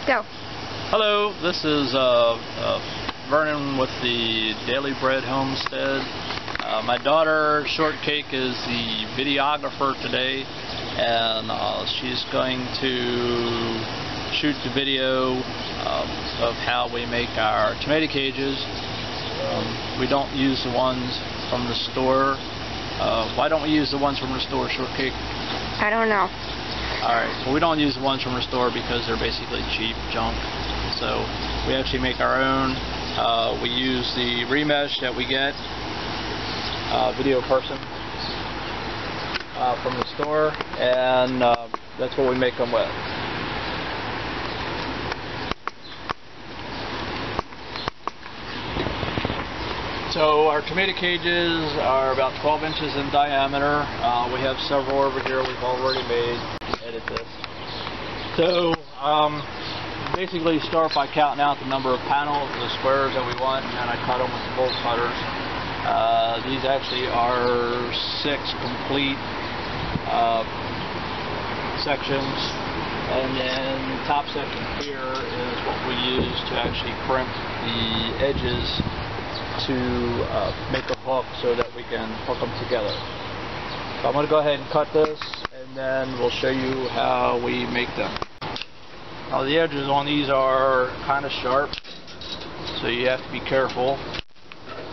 Go. Hello, this is Vernon with the Daily Bread Homestead. My daughter Shortcake is the videographer today, and she's going to shoot the video of how we make our tomato cages. We don't use the ones from the store. Why don't we use the ones from the store, Shortcake? I don't know. Alright, well, we don't use the ones from the store because they're basically cheap junk. So we actually make our own. We use the remesh that we get, Video Person, from the store, and that's what we make them with. So our tomato cages are about 12 inches in diameter. We have several over here we've already made. Edit this. So basically start by counting out the number of panels, the squares that we want, and then I cut them with the bolt cutters. These actually are 6 complete sections, and then the top section here is what we use to actually crimp the edges to make a hook so that we can hook them together. So I'm going to go ahead and cut this, and then we'll show you how we make them. Now the edges on these are kind of sharp, so you have to be careful.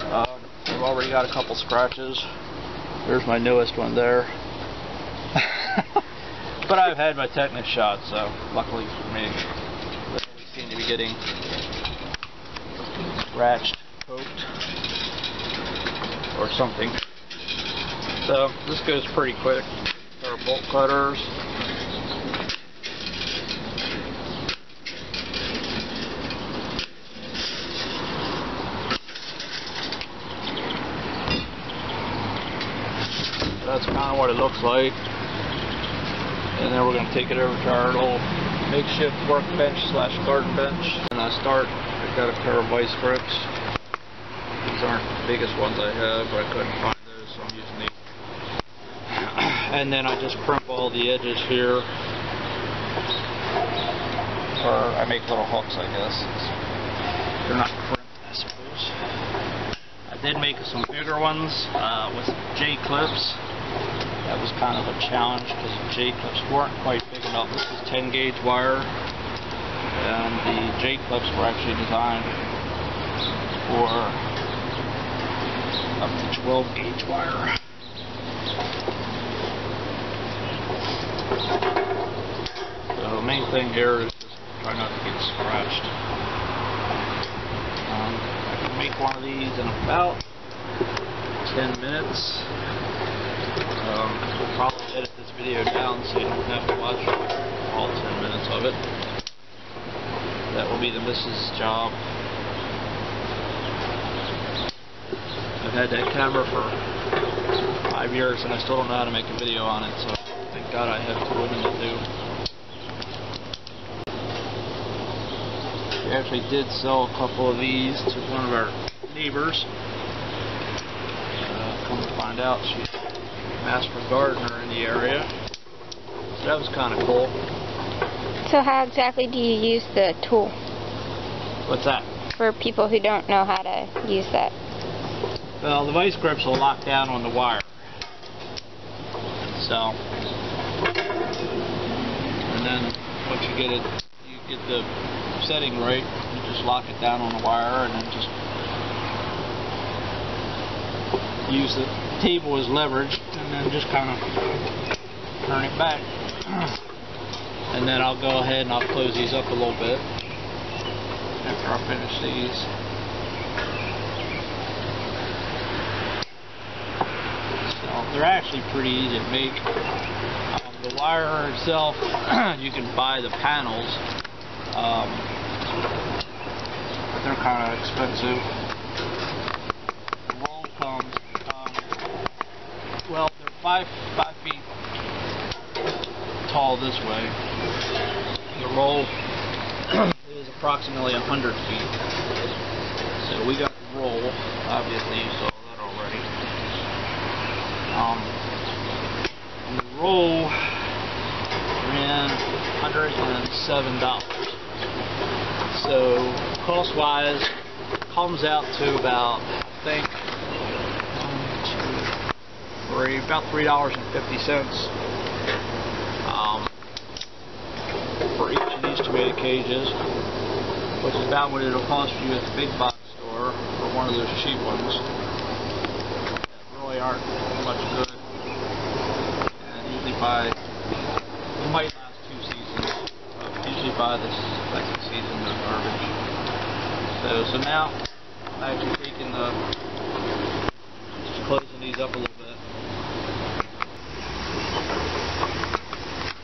I've already got a couple scratches. There's my newest one there. But I've had my tetanus shot, so luckily for me, we seem to be getting scratched, poked, or something. So this goes pretty quick. Our bolt cutters. That's kind of what it looks like. And then we're going to take it over to our little makeshift workbench slash garden bench. And I've got a pair of vice grips. These aren't the biggest ones I have, but I couldn't find those, so I'm using these. And then I just crimp all the edges here. Or I make little hooks, I guess. They're not crimped, I suppose. I did make some bigger ones with J-clips. That was kind of a challenge because the J-clips weren't quite big enough. This is 10 gauge wire, and the J-clips were actually designed for up to 12 gauge wire. So the main thing here is just try not to get scratched. I can make one of these in about 10 minutes. We'll probably edit this video down so you don't have to watch all 10 minutes of it. That will be the missus' job. I've had that camera for 5 years and I still don't know how to make a video on it, so thank God I have 2 women that do. We actually did sell a couple of these to one of our neighbors. Come to find out, she's a master gardener in the area. So that was kind of cool. So how exactly do you use the tool? What's that? For people who don't know how to use that. Well, the vice grips will lock down on the wire. So, and then once you get the setting right, you just lock it down on the wire and then just use the table as leverage and then just kind of turn it back. And then I'll go ahead and I'll close these up a little bit after I finish these. So they're actually pretty easy to make. The wire itself, you can buy the panels, but they're kind of expensive. The roll comes, well, they're 5 feet tall this way. The roll is approximately 100 feet. So we got the roll, obviously you saw that already. And the roll ran $107. cost-wise, comes out to about, I think, about $3.50 for each of these tomato cages, which is about what it'll cost you at the big box store for one of those cheap ones that really aren't much good, and usually it might last 2 seasons, but usually by the second season they're garbage. So now I'm actually taking just closing these up a little bit.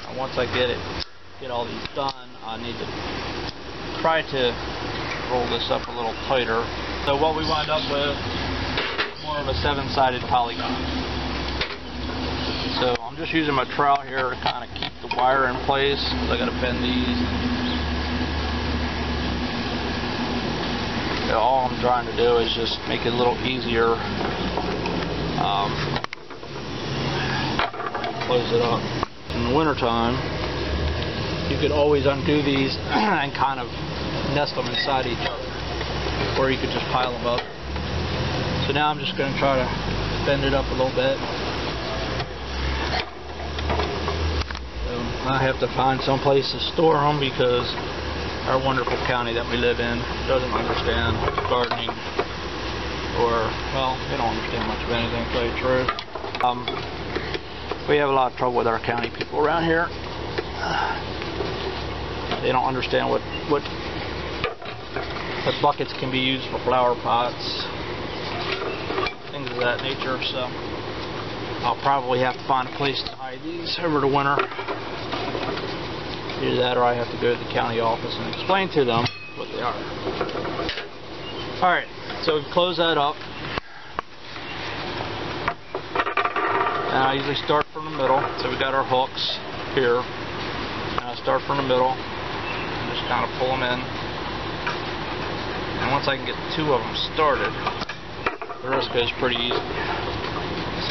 And once I get all these done, I need to try to roll this up a little tighter. So what we wind up with is more of a 7-sided polygon. So I'm just using my trowel here to kind of keep the wire in place. I got to bend these. So all I'm trying to do is just make it a little easier. Close it up. In the wintertime, you could always undo these and kind of nest them inside each other, or you could just pile them up. So now I'm just going to try to bend it up a little bit. So I have to find some place to store them because our wonderful county that we live in doesn't understand gardening, or, well, they don't understand much of anything, to tell you the truth. We have a lot of trouble with our county people around here. They don't understand what buckets can be used for flower pots, things of that nature. So I'll probably have to find a place to hide these over the winter. Either that, or I have to go to the county office and explain to them what they are. Alright, so we've closed that up. And I usually start from the middle. So we got our hooks here. And I start from the middle. Just kind of pull them in, and once I can get 2 of them started, the rest goes pretty easy.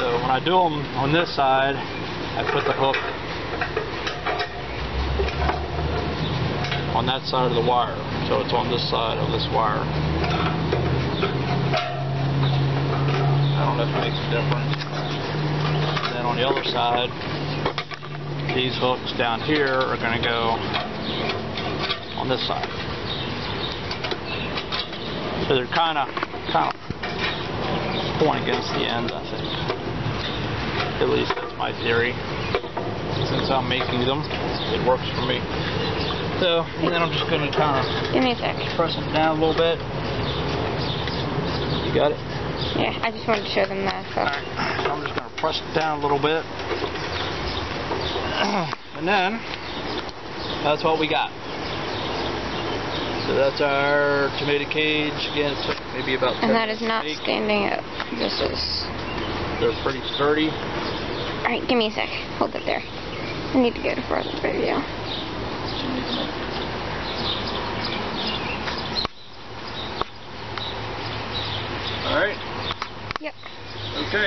So when I do them on this side, I put the hook on that side of the wire, so it's on this side of this wire. I don't know if it makes a difference. And then on the other side, these hooks down here are going to go on this side. So they're kind of pulling against the end, I think. At least that's my theory. Since I'm making them, it works for me. So, and then I'm just going to kind of Give me a sec. press it down a little bit. You got it? Yeah, I just wanted to show them that. So. Alright, so I'm just going to press it down a little bit. And then, that's what we got. So that's our tomato cage. Again, it took maybe about 10 And that is minutes not to make. standing up. This is... They're pretty sturdy. Alright, give me a sec. Hold it there. I need to go to further video. Alright. Yep. Okay.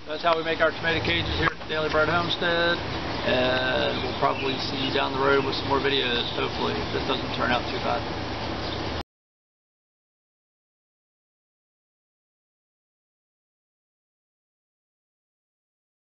That's how we make our tomato cages here at the Daily Bread Homestead. And we'll probably see you down the road with some more videos, hopefully, if this doesn't turn out too bad.